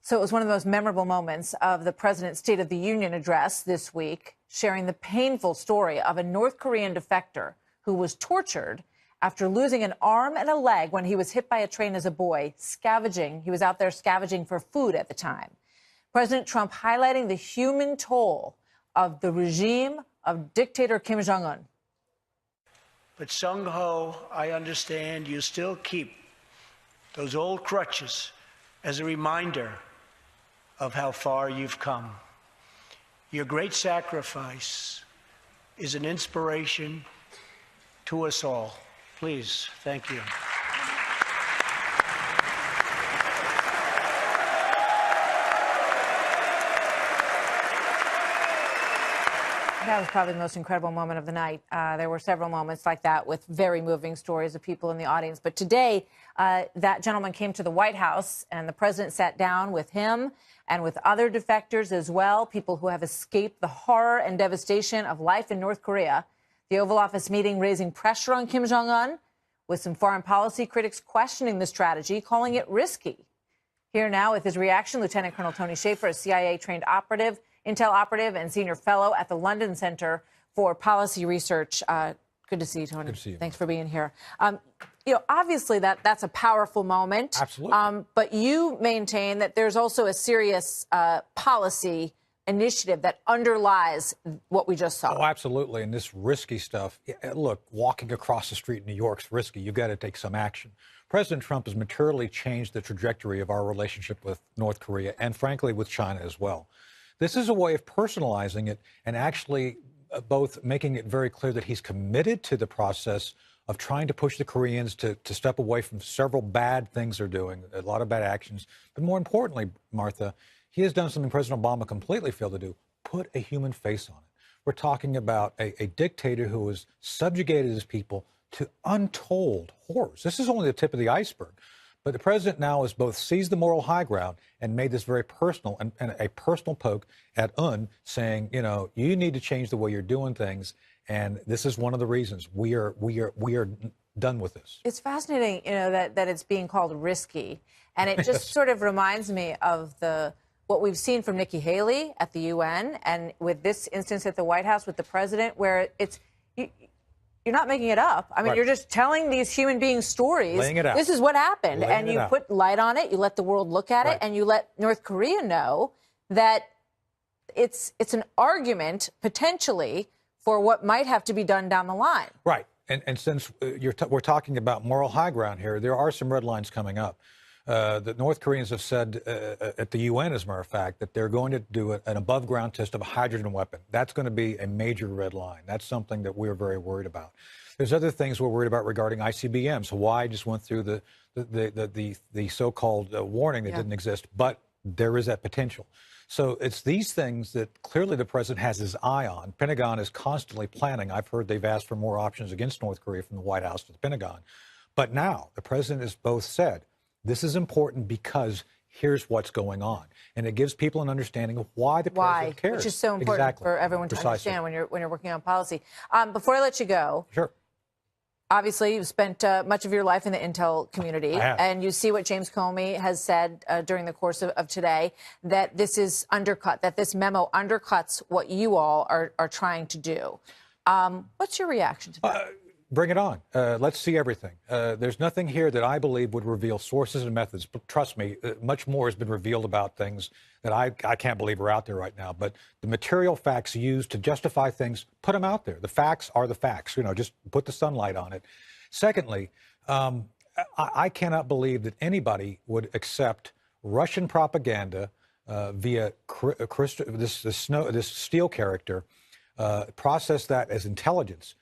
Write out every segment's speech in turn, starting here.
So it was one of the most memorable moments of the president's State of the Union address this week, sharing the painful story of a North Korean defector who was tortured after losing an arm and a leg when he was hit by a train as a boy, scavenging. He was out there scavenging for food at the time. President Trump highlighting the human toll of the regime of dictator Kim Jong-un. But Sung-ho, I understand you still keep those old crutches as a reminder of how far you've come. Your great sacrifice is an inspiration to us all. Please, thank you. That was probably the most incredible moment of the night. There were several moments like that with very moving stories of people in the audience. But today, that gentleman came to the White House, and the president sat down with him and with other defectors as well, people who have escaped the horror and devastation of life in North Korea. The Oval Office meeting raising pressure on Kim Jong-un, with some foreign policy critics questioning the strategy, calling it risky. Here now with his reaction, Lieutenant Colonel Tony Shaffer, a CIA-trained operative, Intel operative and senior fellow at the London Center for Policy Research. Good to see you, Tony. Good to see you. Thanks for being here. Obviously that's a powerful moment. Absolutely. But you maintain that there's also a serious policy initiative that underlies what we just saw. Oh, absolutely. And this risky stuff, look, walking across the street in New York's risky. You got to take some action. President Trump has materially changed the trajectory of our relationship with North Korea and, frankly, with China as well. This is a way of personalizing it and actually both making it very clear that he's committed to the process of trying to push the Koreans to step away from several bad things they're doing, a lot of bad actions. But more importantly, Martha, he has done something President Obama completely failed to do, put a human face on it. We're talking about a dictator who has subjugated his people to untold horrors. This is only the tip of the iceberg. But the president now has both seized the moral high ground and made this very personal and a personal poke at saying, you need to change the way you're doing things. And this is one of the reasons we are done with this. It's fascinating, that it's being called risky. And it just sort of reminds me of what we've seen from Nikki Haley at the UN and with this instance at the White House with the president, where you're not making it up. I mean, You're just telling these human being stories. Laying it out. This is what happened. And you put light on it. You let the world look at it. And you let North Korea know that it's an argument, potentially, for what might have to be done down the line. Right. And since we're talking about moral high ground here, there are some red lines coming up. The North Koreans have said at the UN, as a matter of fact, that they're going to do an above-ground test of a hydrogen weapon. That's going to be a major red line. That's something that we're very worried about. There's other things we're worried about regarding ICBMs. Hawaii just went through the so-called warning that didn't exist, but there is that potential. So it's these things that clearly the president has his eye on. Pentagon is constantly planning. I've heard they've asked for more options against North Korea from the White House to the Pentagon. But now the president has both said, this is important because here's what's going on. And it gives people an understanding of why the president cares. Which is so important for everyone to understand when you're working on policy. Before I let you go, sure. Obviously, you've spent much of your life in the intel community, and you see what James Comey has said during the course of today, that this is undercut, that this memo undercuts what you all are trying to do. What's your reaction to that? Bring it on. Let's see everything. There's nothing here that I believe would reveal sources and methods. But trust me, much more has been revealed about things that I can't believe are out there right now. But the material facts used to justify things, put them out there. The facts are the facts. Just put the sunlight on it. Secondly, I cannot believe that anybody would accept Russian propaganda via this Steele character, process that as intelligence.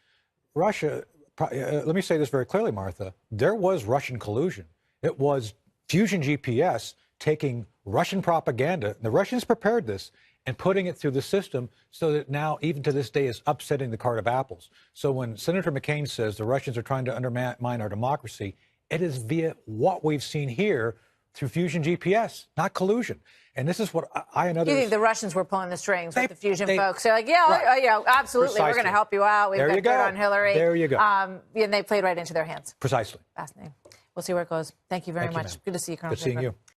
Russia. Let me say this very clearly, Martha. There was Russian collusion. It was Fusion GPS taking Russian propaganda. The Russians prepared this and putting it through the system so that now, even to this day, is upsetting the cart of apples. So when Senator McCain says the Russians are trying to undermine our democracy, it is via what we've seen here through Fusion GPS, not collusion. And this is what I and others... You think the Russians were pulling the strings with the Fusion folks? They're like, absolutely, Precisely. we're going to help you out. We've got good on Hillary. There you go. And they played right into their hands. Precisely. Fascinating. We'll see where it goes. Thank you very much. Good to see you, Colonel. Good seeing you.